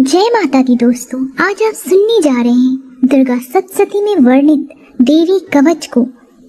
जय माता दी दोस्तों, आज आप सुनने जा रहे हैं दुर्गा सप्तशती में वर्णित देवी कवच को।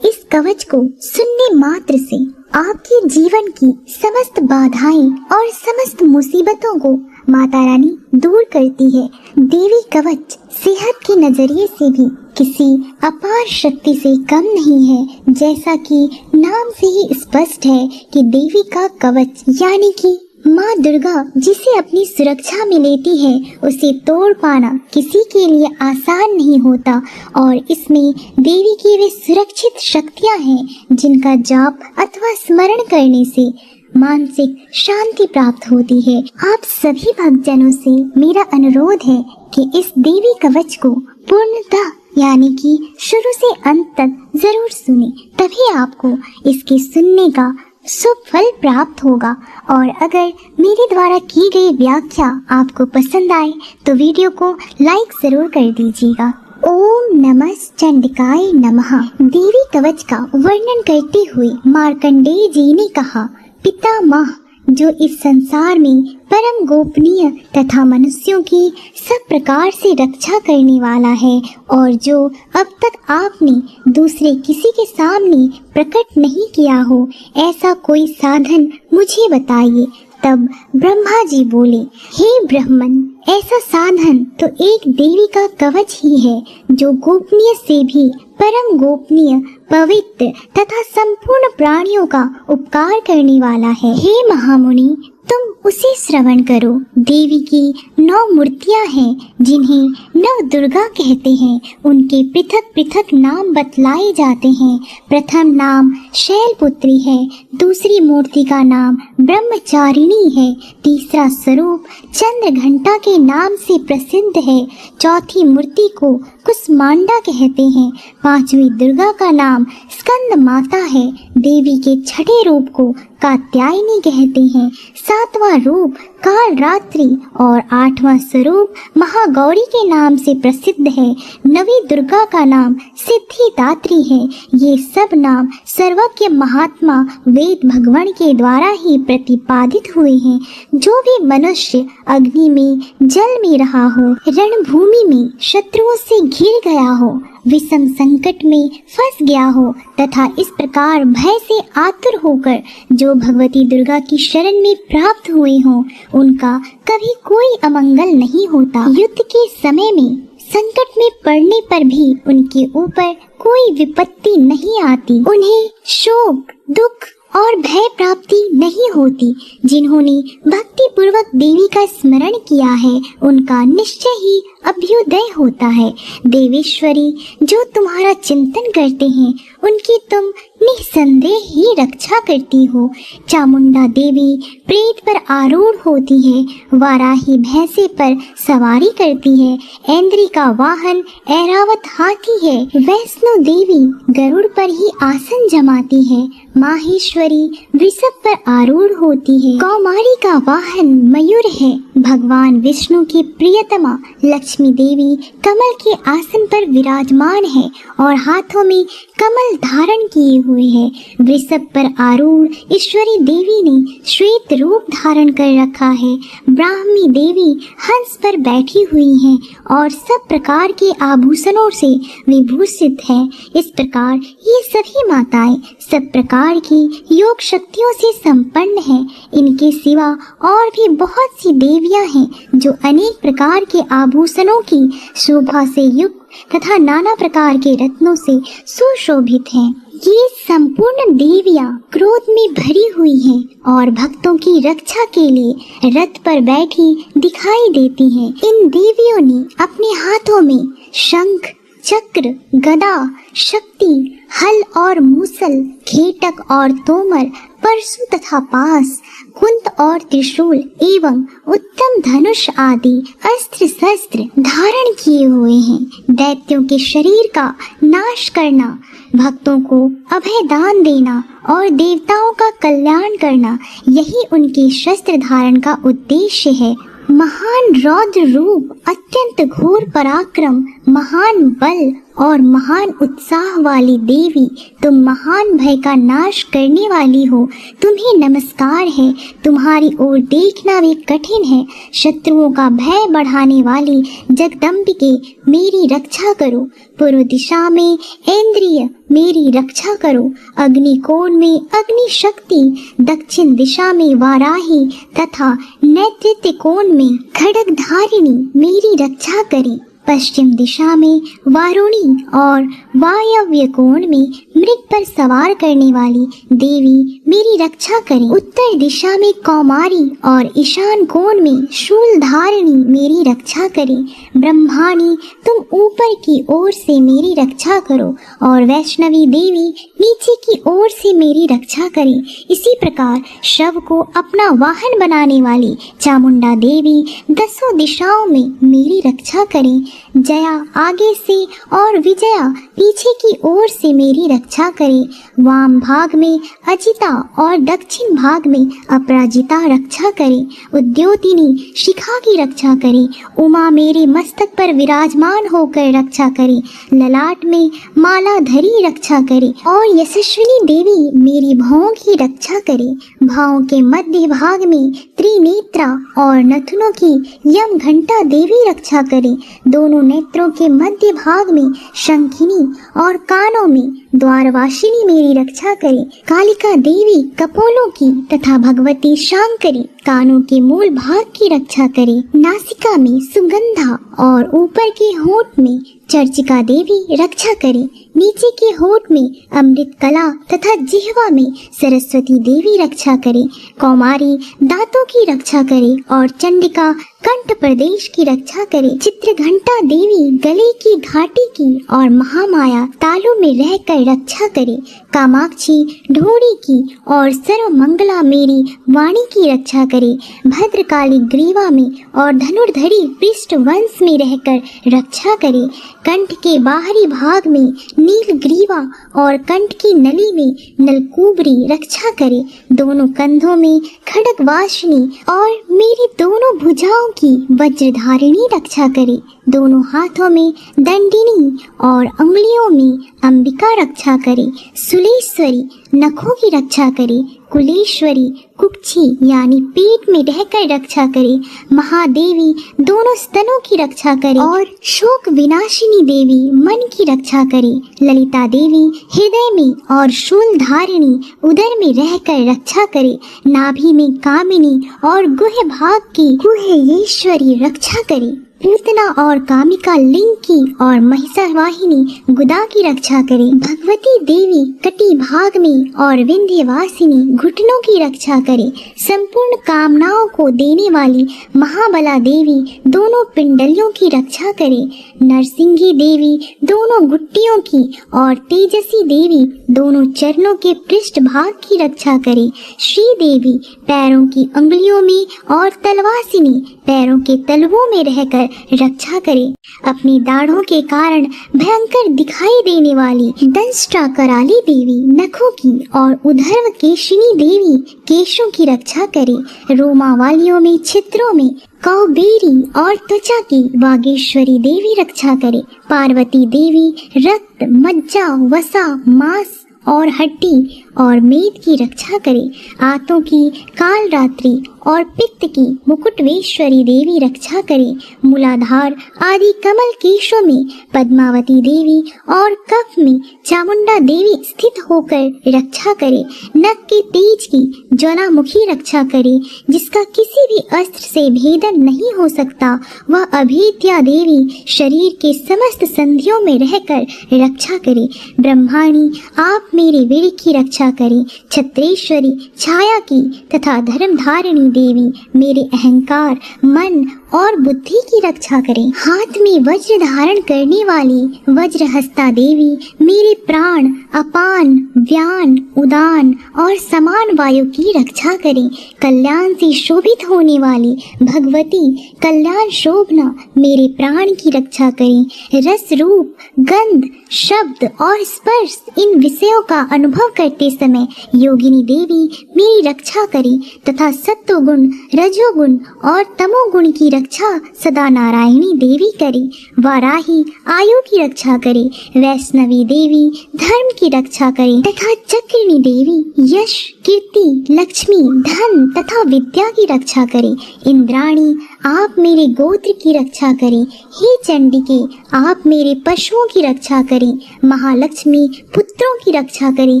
इस कवच को सुनने मात्र से आपके जीवन की समस्त बाधाएं और समस्त मुसीबतों को माता रानी दूर करती है। देवी कवच सेहत के नजरिए से भी किसी अपार शक्ति से कम नहीं है। जैसा कि नाम से ही स्पष्ट है कि देवी का कवच यानी कि माँ दुर्गा जिसे अपनी सुरक्षा में लेती है, उसे तोड़ पाना किसी के लिए आसान नहीं होता। और इसमें देवी की वे सुरक्षित शक्तियाँ हैं जिनका जाप अथवा स्मरण करने से मानसिक शांति प्राप्त होती है। आप सभी भक्तजनों से मेरा अनुरोध है कि इस देवी कवच को पूर्णतः यानी कि शुरू से अंत तक जरूर सुने, तभी आपको इसके सुनने का शुभ फल प्राप्त होगा। और अगर मेरे द्वारा की गई व्याख्या आपको पसंद आए तो वीडियो को लाइक जरूर कर दीजिएगा। ओम नमः चंडिकाय नमः। देवी कवच का वर्णन करते हुए मार्कंडेय जी ने कहा, पितामह जो इस संसार में परम गोपनीय तथा मनुष्यों की सब प्रकार से रक्षा करने वाला है और जो अब तक आपने दूसरे किसी के सामने प्रकट नहीं किया हो, ऐसा कोई साधन मुझे बताइए। तब ब्रह्मा जी बोले, हे ब्राह्मण, ऐसा साधन तो एक देवी का कवच ही है जो गोपनीय से भी परम गोपनीय, पवित्र तथा संपूर्ण प्राणियों का उपकार करने वाला है। हे महामुनि, तुम उसे श्रवण करो। देवी की 9 मूर्तियां हैं जिन्हें नव दुर्गा कहते हैं। उनके पृथक पृथक नाम बतलाए जाते हैं। प्रथम नाम शैलपुत्री है, दूसरी मूर्ति का नाम ब्रह्मचारिणी है, तीसरा स्वरूप चंद्र घंटा के नाम से प्रसिद्ध है, चौथी मूर्ति को कुसमांडा कहते हैं, पांचवी दुर्गा का नाम स्कंद माता है, देवी के छठे रूप को कात्यायनी कहते हैं, सातवां रूप काल रात्रि और आठवां स्वरूप महागौरी के नाम से प्रसिद्ध है, नवी दुर्गा का नाम सिद्धिदात्री है। ये सब नाम सर्वज्ञ महात्मा वेद भगवान के द्वारा ही प्रतिपादित हुए हैं। जो भी मनुष्य अग्नि में, जल में रहा हो, रणभूमि में शत्रुओं से घिर गया हो, विषम संकट में फंस गया हो तथा इस प्रकार भय से आतुर होकर जो भगवती दुर्गा की शरण में प्राप्त हुए हों, उनका कभी कोई अमंगल नहीं होता। युद्ध के समय में संकट में पड़ने पर भी उनके ऊपर कोई विपत्ति नहीं आती। उन्हें शोक, दुख और भय प्राप्ति नहीं होती। जिन्होंने भक्ति पूर्वक देवी का स्मरण किया है, उनका निश्चय ही अभ्युदय होता है। देवेश्वरी, जो तुम्हारा चिंतन करते हैं, उनकी तुम निसंदेह ही रक्षा करती हो। चामुंडा देवी प्रेत पर आरूढ़ होती है, वाराही भैंसे पर सवारी करती है, ऐन्द्री का वाहन ऐरावत हाथी है, वैष्णो देवी गरुड़ पर ही आसन जमाती है, माहेश्वरी वृषभ पर आरूढ़ होती है, कौमारी का वाहन मयूर है, भगवान विष्णु की प्रियतमा लक्ष्मी देवी कमल के आसन पर विराजमान है और हाथों में कमल धारण किए हुए है। वृषभ पर आरूढ़ ईश्वरी देवी ने श्वेत रूप धारण कर रखा है। ब्राह्मी देवी हंस पर बैठी हुई हैं और सब प्रकार के आभूषणों से विभूषित है। इस प्रकार ये सभी माताएं सब प्रकार की योग शक्तियों से संपन्न हैं। इनके सिवा और भी बहुत सी देवियां हैं जो अनेक प्रकार के आभूषणों की शोभा से युक्त तथा नाना प्रकार के रत्नों से सुशोभित हैं। ये संपूर्ण देवियां क्रोध में भरी हुई हैं और भक्तों की रक्षा के लिए रथ पर बैठी दिखाई देती हैं। इन देवियों ने अपने हाथों में शंख, चक्र, गदा, शक्ति, हल और मूसल, खेटक और तोमर, परशु तथा पास, कुंत और त्रिशूल एवं उत्तम धनुष आदि अस्त्र शस्त्र धारण किए हुए हैं। दैत्यों के शरीर का नाश करना, भक्तों को अभय दान देना और देवताओं का कल्याण करना, यही उनके शस्त्र धारण का उद्देश्य है। महान रौद्र रूप, अत्यंत घोर पराक्रम, महान बल और महान उत्साह वाली देवी, तुम महान भय का नाश करने वाली हो। तुम्हें नमस्कार है, तुम्हारी ओर देखना भी कठिन है। शत्रुओं का भय बढ़ाने वाली जगदम्बिके, मेरी रक्षा करो। पूर्व दिशा में इंद्रिय, मेरी रक्षा करो। अग्निकोण में अग्नि शक्ति, दक्षिण दिशा में वाराही तथा नेतृत्व कोण में खड्गधारिणी, मेरी रक्षा करें। पश्चिम दिशा में वारुणी और वायव्य कोण में मृग पर सवार करने वाली देवी, मेरी रक्षा करें। उत्तर दिशा में कौमारी और ईशान कोण में शूलधारिणी, मेरी रक्षा करें। ब्रह्माणी, तुम ऊपर की ओर से मेरी रक्षा करो और वैष्णवी देवी नीचे की ओर से मेरी रक्षा करें। इसी प्रकार शव को अपना वाहन बनाने वाली चामुंडा देवी दसों दिशाओं में मेरी रक्षा करें। जया आगे से और विजया पीछे की ओर से मेरी रक्षा करें। वाम भाग में अजिता और दक्षिण भाग में अपराजिता रक्षा करें। उद्योतिनी शिखा की रक्षा करें। उमा मेरे मस्तक पर विराजमान होकर रक्षा करें। ललाट में मालाधरी रक्षा करें और यशस्विनी देवी मेरी भौं की रक्षा करें। भावों के मध्य भाग में त्रिनेत्रा और नथुनों की यम घंटा देवी रक्षा करें। दोनों नेत्रों के मध्य भाग में शंखिनी और कानों में द्वारवासिनी मेरी रक्षा करें। कालिका देवी कपोलों की तथा भगवती शांकरी कानों के मूल भाग की रक्षा करें। नासिका में सुगंधा और ऊपर के होंठ में चर्चिका देवी रक्षा करें। नीचे के होंठ में अमृत कला तथा जिह्वा में सरस्वती देवी रक्षा करें। कौमारी दांतों की रक्षा करे और चंडिका कंठ प्रदेश की रक्षा करे। चित्रघंटा देवी गले की घाटी की और महामाया तालु में रहकर रक्षा करे। कामाक्षी ढोड़ी की और सर्वमंगला मेरी वाणी की रक्षा करे। भद्रकाली ग्रीवा में और धनुर्धरी पृष्ठ वंश में रहकर रक्षा करे। कंठ के बाहरी भाग में नील ग्रीवा और कंठ की नली में नलकूबरी रक्षा करे। दोनों कंधों में खड्गवासिनी और मेरी दोनों भुजाओं की वज्रधारिणी रक्षा करे। दोनों हाथों में दंडिनी और अंगुलियों में अंबिका रक्षा करे। सुलेश्वरी नखों की रक्षा करे। कुलेश्वरी कुक्षी यानी पेट में रहकर रक्षा करे। महादेवी दोनों स्तनों की रक्षा करे और शोक विनाशिनी देवी मन की रक्षा करे। ललिता देवी हृदय में और शूलधारिणी उदर में रहकर रक्षा करे। नाभि में कामिनी और गुह भाग की गुहेश्वरी रक्षा करे। पूतना और कामिका लिंग की और महिषावाहिनी गुदा की रक्षा करे। भगवती देवी कटी भाग में और विंध्यवासिनी घुटनों की रक्षा करे। संपूर्ण कामनाओं को देने वाली महाबला देवी दोनों पिंडलियों की रक्षा करे। नरसिंही देवी दोनों गुट्टियों की और तेजसी देवी दोनों चरणों के पृष्ठ भाग की रक्षा करे। श्री देवी पैरों की अंगुलियों में और तलवासिनी पैरों के तलवों में रहकर रक्षा करे। अपनी दाढ़ों के कारण भयंकर दिखाई देने वाली दंष्टा कराली देवी नखों की और उधर्व केशिनी देवी केशों की रक्षा करे। रोमावालियों में छिद्रों में कौबेरी और त्वचा की वागेश्वरी देवी रक्षा करे। पार्वती देवी रक्त मज्जा वसा मांस और हड्डी और मेद की रक्षा करे। आंतों की काल रात्रि और पित्त की मुकुटवेश्वरी देवी रक्षा करे। मूलाधार आदि कमल केशों में पद्मावती देवी और कफ में चामुंडा देवी स्थित होकर रक्षा करे। नख के तेज की ज्वालामुखी रक्षा करे, जिसका किसी भी अस्त्र से भेदन नहीं हो सकता। वह अभेद्या देवी शरीर के समस्त संधियों में रहकर रक्षा करे। ब्रह्माणी आप मेरे वीर की रक्षा करें। छत्रेश्वरी छाया की तथा धर्मधारिणी देवी मेरे अहंकार मन और बुद्धि की रक्षा करें। हाथ में वज्र धारण करने वाली वज्रहस्ता देवी मेरे प्राण अपान व्यान उदान और समान वायु की रक्षा करें। कल्याण से शोभित होने वाली भगवती कल्याण शोभना मेरे प्राण की रक्षा करें। रस रूप गंध शब्द और स्पर्श इन विषयों का अनुभव करते समय योगिनी देवी मेरी रक्षा करे तथा सत्वगुण, रजोगुण और तमोगुण की रक्षा सदा नारायणी देवी करे। वाराही आयु की रक्षा करे, वैष्णवी देवी धर्म की रक्षा करे तथा चक्रिणी देवी यश, कीर्ति, लक्ष्मी, धन तथा विद्या की रक्षा करे। इंद्राणी आप मेरे गोत्र की रक्षा करें। हे चंडिके आप मेरे पशुओं की रक्षा करें। महालक्ष्मी पुत्रों की रक्षा करें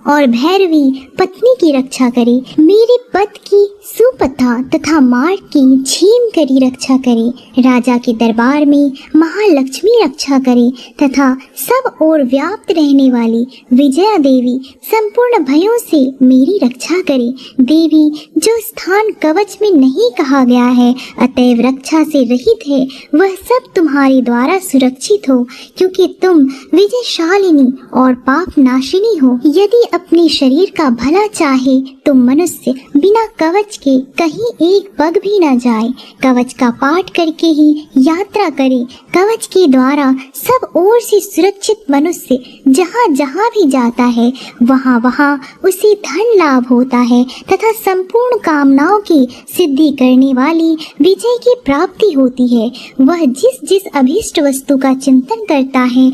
और भैरवी पत्नी की रक्षा करें। मेरे पद की, सुपथा तथा मार्ग की झीम करी रक्षा करें। राजा के दरबार में महालक्ष्मी रक्षा करें तथा सब ओर व्याप्त रहने वाली विजया देवी संपूर्ण भयों से मेरी रक्षा करे। देवी जो स्थान कवच में नहीं कहा गया है अतएव रक्षा से रहित है, वह सब तुम्हारे द्वारा सुरक्षित हो, क्योंकि तुम विजयशालिनी और पाप नाशिनी हो। यदि अपने शरीर का भला चाहे तो मनुष्य बिना कवच के कहीं एक पग भी न जाए। कवच का पाठ करके ही यात्रा करे। कवच के द्वारा सब ओर से सुरक्षित मनुष्य जहाँ जहाँ भी जाता है वहाँ वहाँ उसे धन लाभ होता है तथा संपूर्ण कामनाओं की सिद्धि करने वाली विजय की प्राप्ति होती है। वह जिस जिस अभीष्ट वस्तु का चिंतन करता है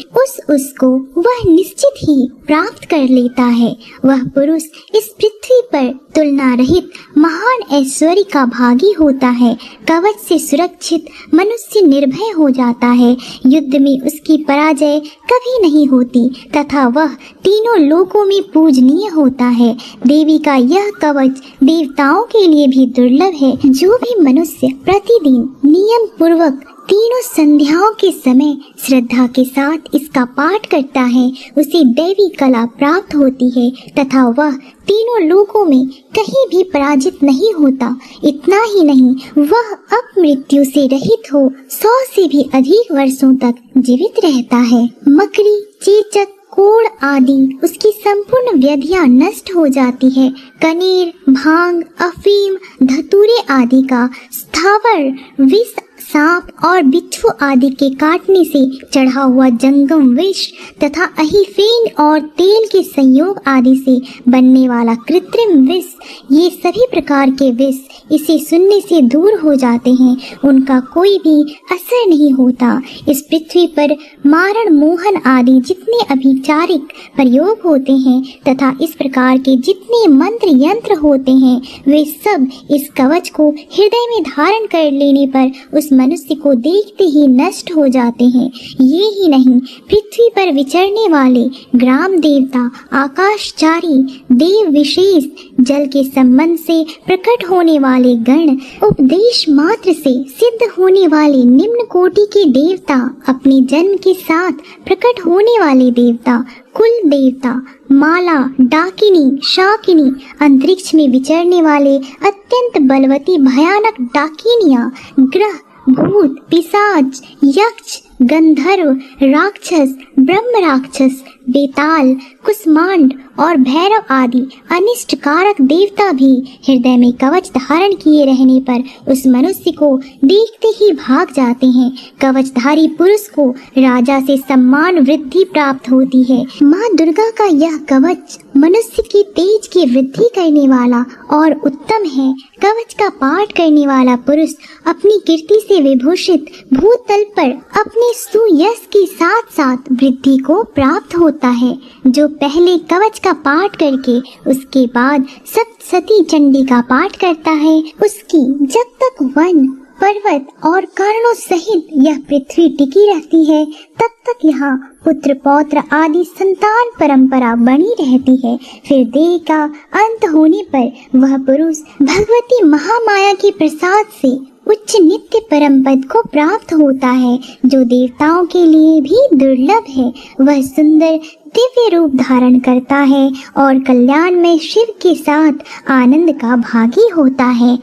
उसको वह निश्चित ही प्राप्त कर लेता है। वह पुरुष इस पृथ्वी पर तुलना रहित महान ऐश्वर्य का भागी होता है। कवच से सुरक्षित मनुष्य निर्भय हो जाता है। युद्ध में उसकी पराजय कभी नहीं होती तथा वह तीनों लोकों में पूजनीय होता है। देवी का यह कवच देवताओं के लिए भी दुर्लभ है। जो भी मनुष्य प्रतिदिन नियम पूर्वक तीनों संध्याओं के समय श्रद्धा के साथ इसका पाठ करता है उसे दैवी कला प्राप्त होती है तथा वह तीनों लोकों में कहीं भी पराजित नहीं होता। इतना ही नहीं, वह अपमृत्यु से रहित हो 100 से भी अधिक वर्षों तक जीवित रहता है। मकड़ी, चेचक, कोड़ आदि उसकी संपूर्ण व्याधियां नष्ट हो जाती है। कनेर, भांग, अफीम, धतूरे आदि का स्थावर विष, सांप और बिच्छू आदि के काटने से चढ़ा हुआ जंगम विष तथा अहिफेन और तेल के संयोग आदि से बनने वाला कृत्रिम विष, ये सभी प्रकार के विष इसे सुनने से दूर हो जाते हैं। उनका कोई भी असर नहीं होता। इस पृथ्वी पर मारण, मोहन आदि जितने अभिचारिक प्रयोग होते हैं तथा इस प्रकार के जितने मंत्र यंत्र होते हैं वे सब इस कवच को हृदय में धारण कर लेने पर उस मनुष्य को देखते ही नष्ट हो जाते हैं। ये ही नहीं, पृथ्वी पर विचरने वाले ग्राम देवता, आकाशचारी, देव विशेष, जल के संबंध से प्रकट होने वाले गण, उपदेश मात्र से सिद्ध होने वाले निम्न कोटि के देवता, अपने जन्म के साथ प्रकट होने वाले देवता, कुल देवता, माला, डाकिनी, शाकिनी, अंतरिक्ष में विचरने वाले अत्यंत बलवती भयानक डाकिनियां, ग्रह, भूत, पिशाच, यक्ष, गंधर्व, राक्षस, ब्रह्म राक्षस, बेताल, कुष्मांड और भैरव आदि अनिष्ट कारक देवता भी हृदय में कवच धारण किए रहने पर उस मनुष्य को देखते ही भाग जाते हैं। कवचधारी पुरुष को राजा से सम्मान वृद्धि प्राप्त होती है। माँ दुर्गा का यह कवच मनुष्य की तेज की वृद्धि करने वाला और उत्तम है। कवच का पाठ करने वाला पुरुष अपनी कीर्ति से विभूषित भूतल पर अपने सुयश के साथ साथ वृद्धि को प्राप्त होता है। जो पहले कवच का पाठ करके उसके बाद सप्तशती चंडी का पाठ करता है उसकी जब तक वन, पर्वत और कारणों सहित यह पृथ्वी टिकी रहती है तब तक यहाँ पुत्र पौत्र आदि संतान परंपरा बनी रहती है। फिर देह का अंत होने पर वह पुरुष भगवती महामाया के प्रसाद से उच्च नित्य परम पद को प्राप्त होता है, जो देवताओं के लिए भी दुर्लभ है। वह सुंदर दिव्य रूप धारण करता है और कल्याण में शिव के साथ आनंद का भागी होता है।